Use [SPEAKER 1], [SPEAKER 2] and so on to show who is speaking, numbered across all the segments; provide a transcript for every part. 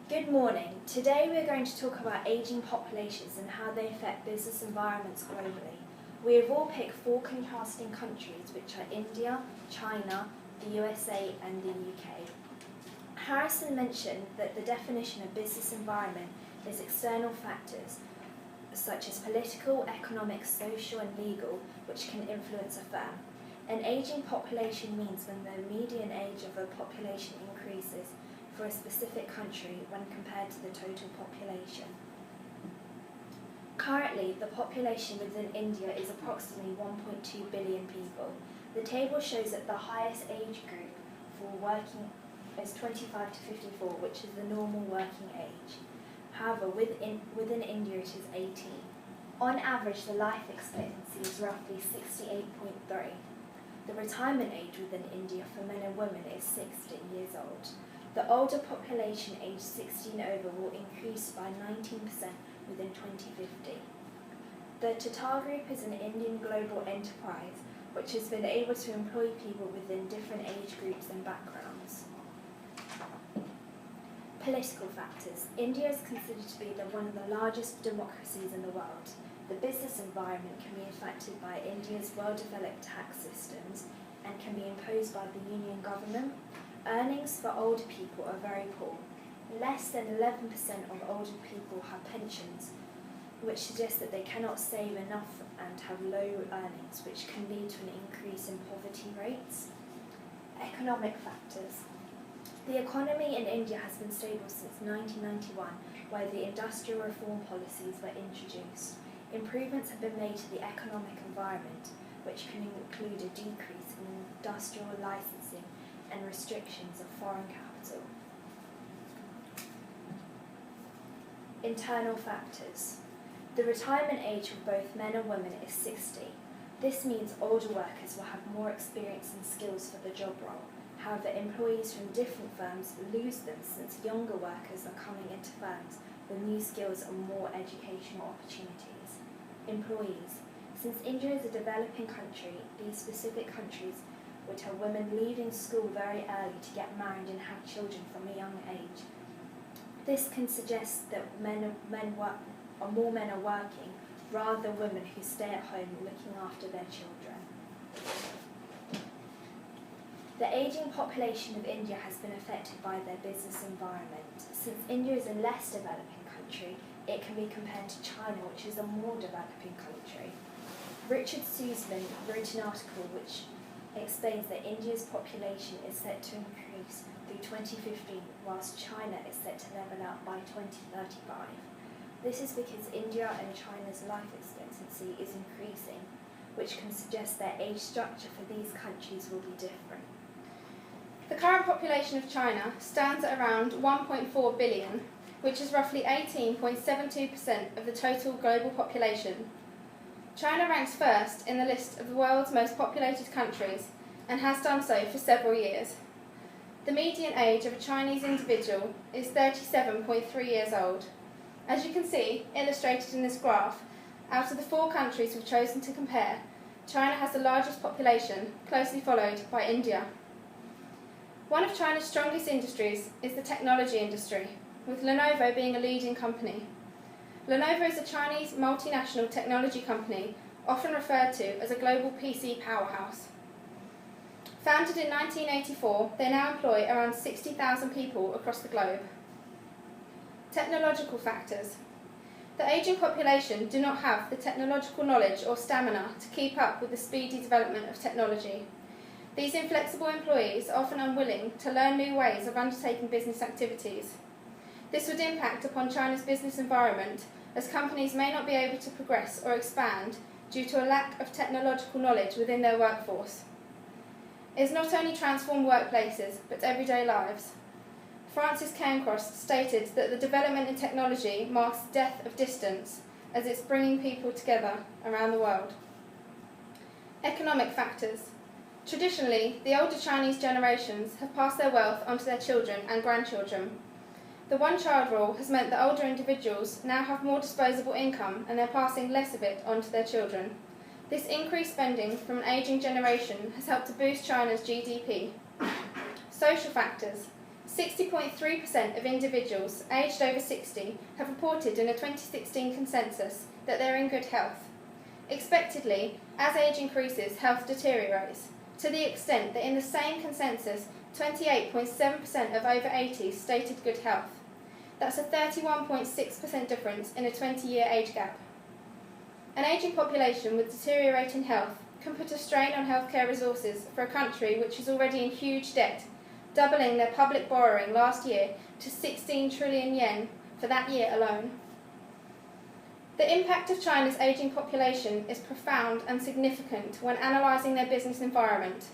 [SPEAKER 1] Good morning. Today we're going to talk about ageing populations and how they affect business environments globally. We have all picked four contrasting countries, which are India, China, the USA and the UK. Harrison mentioned that the definition of business environment is external factors such as political, economic, social and legal, which can influence a firm. An ageing population means when the median age of a population increases for a specific country when compared to the total population. Currently, the population within India is approximately 1.2 billion people. The table shows that the highest age group for working is 25 to 54, which is the normal working age. However, within India it is 18. On average, the life expectancy is roughly 68.3. The retirement age within India for men and women is 60 years old. The older population aged 16 over will increase by 19% within 2050. The Tata Group is an Indian global enterprise which has been able to employ people within different age groups and backgrounds. Political factors. India is considered to be one of the largest democracies in the world. The business environment can be affected by India's well-developed tax systems and can be imposed by the union government. Earnings for older people are very poor. Less than 11% of older people have pensions, which suggests that they cannot save enough and have low earnings, which can lead to an increase in poverty rates. Economic factors. The economy in India has been stable since 1991, where the industrial reform policies were introduced. Improvements have been made to the economic environment, which can include a decrease in industrial licensing and restrictions of foreign capital. Internal factors. The retirement age for both men and women is 60. This means older workers will have more experience and skills for the job role. However, employees from different firms lose them since younger workers are coming into firms with new skills and more educational opportunities. Employees. Since India is a developing country, these specific countries would have women leaving school very early to get married and have children from a young age. This can suggest that more men are working rather than women who stay at home looking after their children. The ageing population of India has been affected by their business environment. Since India is a less developing country, it can be compared to China, which is a more developing country. Richard Sussman wrote an article which explains that India's population is set to increase through 2050, whilst China is set to level out by 2035. This is because India and China's life expectancy is increasing, which can suggest their age structure for these countries will be different.
[SPEAKER 2] The current population of China stands at around 1.4 billion, which is roughly 18.72% of the total global population. China ranks first in the list of the world's most populated countries and has done so for several years. The median age of a Chinese individual is 37.3 years old. As you can see, illustrated in this graph, out of the four countries we've chosen to compare, China has the largest population, closely followed by India. One of China's strongest industries is the technology industry, with Lenovo being a leading company. Lenovo is a Chinese multinational technology company, often referred to as a global PC powerhouse. Founded in 1984, they now employ around 60,000 people across the globe. Technological factors. The ageing population do not have the technological knowledge or stamina to keep up with the speedy development of technology. These inflexible employees are often unwilling to learn new ways of undertaking business activities. This would impact upon China's business environment, as companies may not be able to progress or expand due to a lack of technological knowledge within their workforce. It has not only transformed workplaces, but everyday lives. Francis Cairncross stated that the development in technology marks the death of distance, as it's bringing people together around the world. Economic factors. Traditionally, the older Chinese generations have passed their wealth onto their children and grandchildren. The one-child rule has meant that older individuals now have more disposable income and they're passing less of it onto their children. This increased spending from an ageing generation has helped to boost China's GDP. Social factors. 60.3% of individuals aged over 60 have reported in a 2016 consensus that they're in good health. Expectedly, as age increases, health deteriorates, to the extent that in the same consensus, 28.7% of over 80s stated good health. That's a 31.6% difference in a 20-year age gap. An ageing population with deteriorating health can put a strain on healthcare resources for a country which is already in huge debt, doubling their public borrowing last year to 16 trillion yen for that year alone. The impact of China's ageing population is profound and significant when analysing their business environment.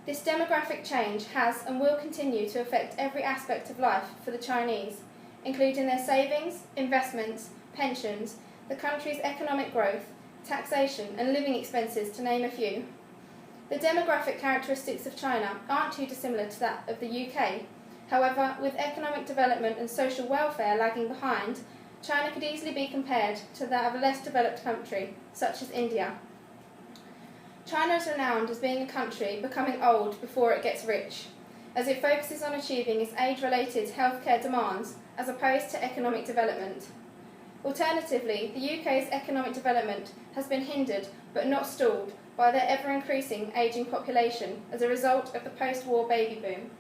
[SPEAKER 2] This demographic change has and will continue to affect every aspect of life for the Chinese, including their savings, investments, pensions, the country's economic growth, taxation and living expenses, to name a few. The demographic characteristics of China aren't too dissimilar to that of the UK. However, with economic development and social welfare lagging behind, China could easily be compared to that of a less developed country, such as India. China is renowned as being a country becoming old before it gets rich, as it focuses on achieving its age-related healthcare demands as opposed to economic development. Alternatively, the UK's economic development has been hindered but not stalled by their ever-increasing ageing population as a result of the post-war baby boom.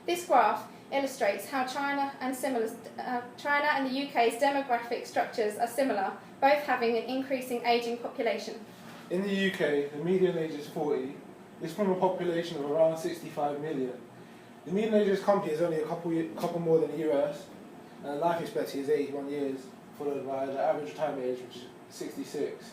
[SPEAKER 2] This graph illustrates how China and the UK's demographic structures are similar, both having an increasing ageing population.
[SPEAKER 3] In the UK, the median age is 40. This from a population of around 65 million. The median age of this country is only a couple more than the US, and life expectancy is 81 years, followed by the average retirement age, which is 66.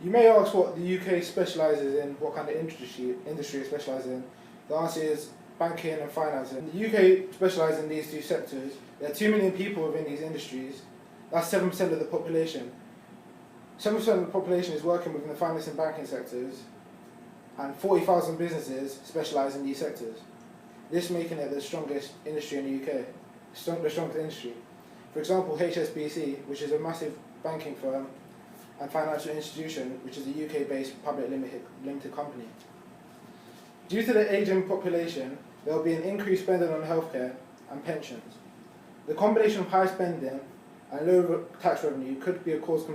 [SPEAKER 3] You may ask what the UK specialises in, what kind of industry it specialises in. The answer is banking and financing. The UK specialises in these two sectors. There are 2 million people within these industries. That's 7% of the population. 7% of the population is working within the finance and banking sectors, and 40,000 businesses specialise in these sectors. This making it the strongest industry in the UK, the strongest industry. For example, HSBC, which is a massive banking firm and financial institution, which is a UK-based public limited company. Due to the ageing population, there will be an increased spending on healthcare and pensions. The combination of high spending and low tax revenue could be a cause for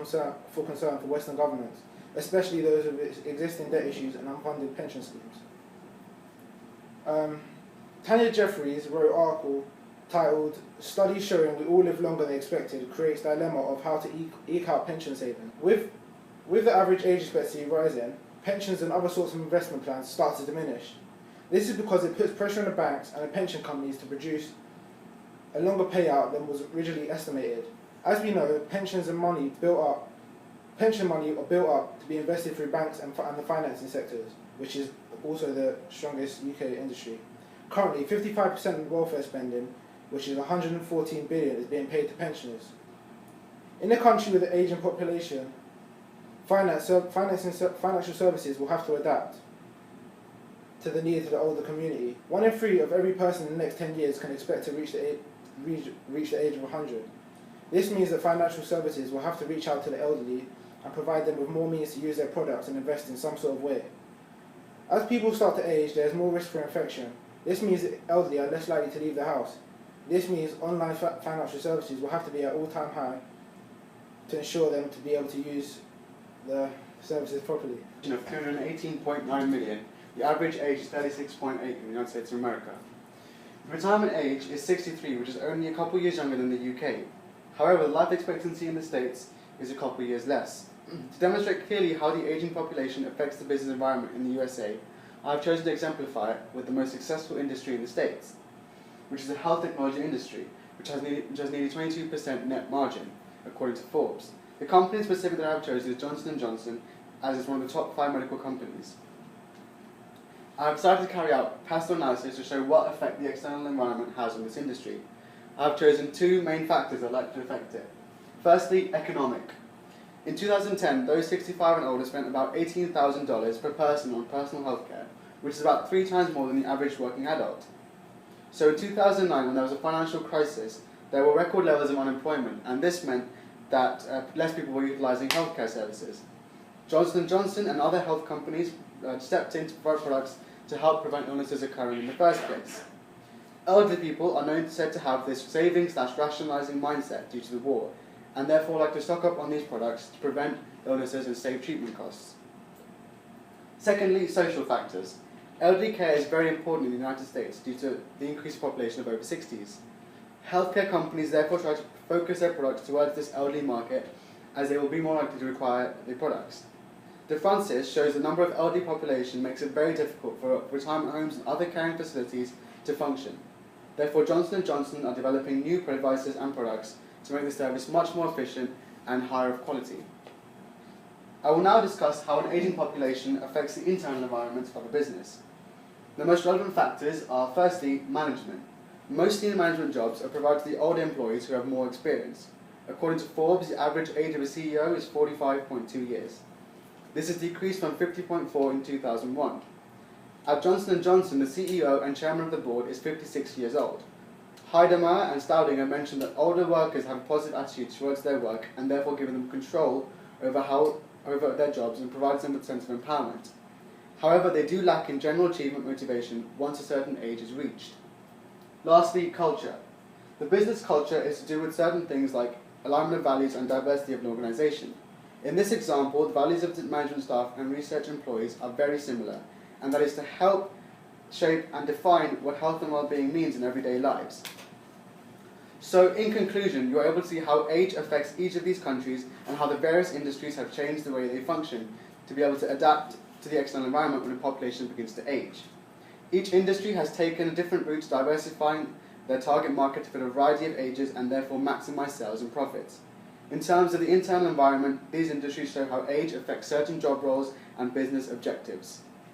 [SPEAKER 3] concern for Western governments, especially those with existing debt issues and unfunded pension schemes. Tanya Jeffries wrote an article titled "Studies Showing We All Live Longer Than Expected Creates Dilemma of How to Eke Out Pension Saving." With the average age expectancy rising, pensions and other sorts of investment plans start to diminish. This is because it puts pressure on the banks and the pension companies to produce a longer payout than was originally estimated. As we know, pension money are built up to be invested through banks and the financing sectors, which is also the strongest UK industry. Currently, 55% of welfare spending, which is 114 billion, is being paid to pensioners. In a country with an ageing population, financial services will have to adapt to the needs of the older community. 1 in 3 of every person in the next 10 years can expect to reach the age of 100. This means that financial services will have to reach out to the elderly and provide them with more means to use their products and invest in some sort of way. As people start to age, there is more risk for infection. This means that elderly are less likely to leave the house. This means online financial services will have to be at all-time high to ensure them to be able to use the services properly.
[SPEAKER 4] Of 218.9 million, the average age is 36.8 in the United States of America. The retirement age is 63, which is only a couple years younger than the UK. However, life expectancy in the States is a couple years less. To demonstrate clearly how the ageing population affects the business environment in the USA, I have chosen to exemplify it with the most successful industry in the States, which is the health technology industry, which has nearly 22% net margin, according to Forbes. The company specific that I have chosen is Johnson & Johnson, as it's one of the top 5 medical companies. I have decided to carry out pastoral analysis to show what effect the external environment has on this industry. I have chosen 2 main factors that are likely to affect it. Firstly, economic. In 2010, those 65 and older spent about $18,000 per person on personal health care, which is about 3 times more than the average working adult. So in 2009, when there was a financial crisis, there were record levels of unemployment, and this meant that less people were utilising healthcare services. Johnson & Johnson and other health companies stepped in to provide products to help prevent illnesses occurring in the first place. Elderly people are said to have this saving/rationalising mindset due to the war, and therefore like to stock up on these products to prevent illnesses and save treatment costs. Secondly, social factors. Elderly care is very important in the United States due to the increased population of over 60s. Healthcare companies therefore try to focus their products towards this elderly market, as they will be more likely to require the products. The Francis shows the number of elderly population makes it very difficult for retirement homes and other caring facilities to function. Therefore, Johnson & Johnson are developing new devices and products to make the service much more efficient and higher of quality. I will now discuss how an aging population affects the internal environment of a business. The most relevant factors are, firstly, management. Most senior management jobs are provided to the older employees who have more experience. According to Forbes, the average age of a CEO is 45.2 years. This has decreased from 50.4 in 2001. At Johnson & Johnson, the CEO and chairman of the board is 56 years old. Heidemeyer and Staudinger mentioned that older workers have a positive attitude towards their work and therefore giving them control over their jobs and provides them with a sense of empowerment. However, they do lack in general achievement motivation once a certain age is reached. Lastly, culture. The business culture is to do with certain things like alignment of values and diversity of an organisation. In this example, the values of the management staff and research employees are very similar, and that is to help shape and define what health and well-being means in everyday lives. So, in conclusion, you are able to see how age affects each of these countries and how the various industries have changed the way they function to be able to adapt to the external environment when the population begins to age. Each industry has taken a different route to diversifying their target market to fit a variety of ages and therefore maximise sales and profits. In terms of the internal environment, these industries show how age affects certain job roles and business objectives.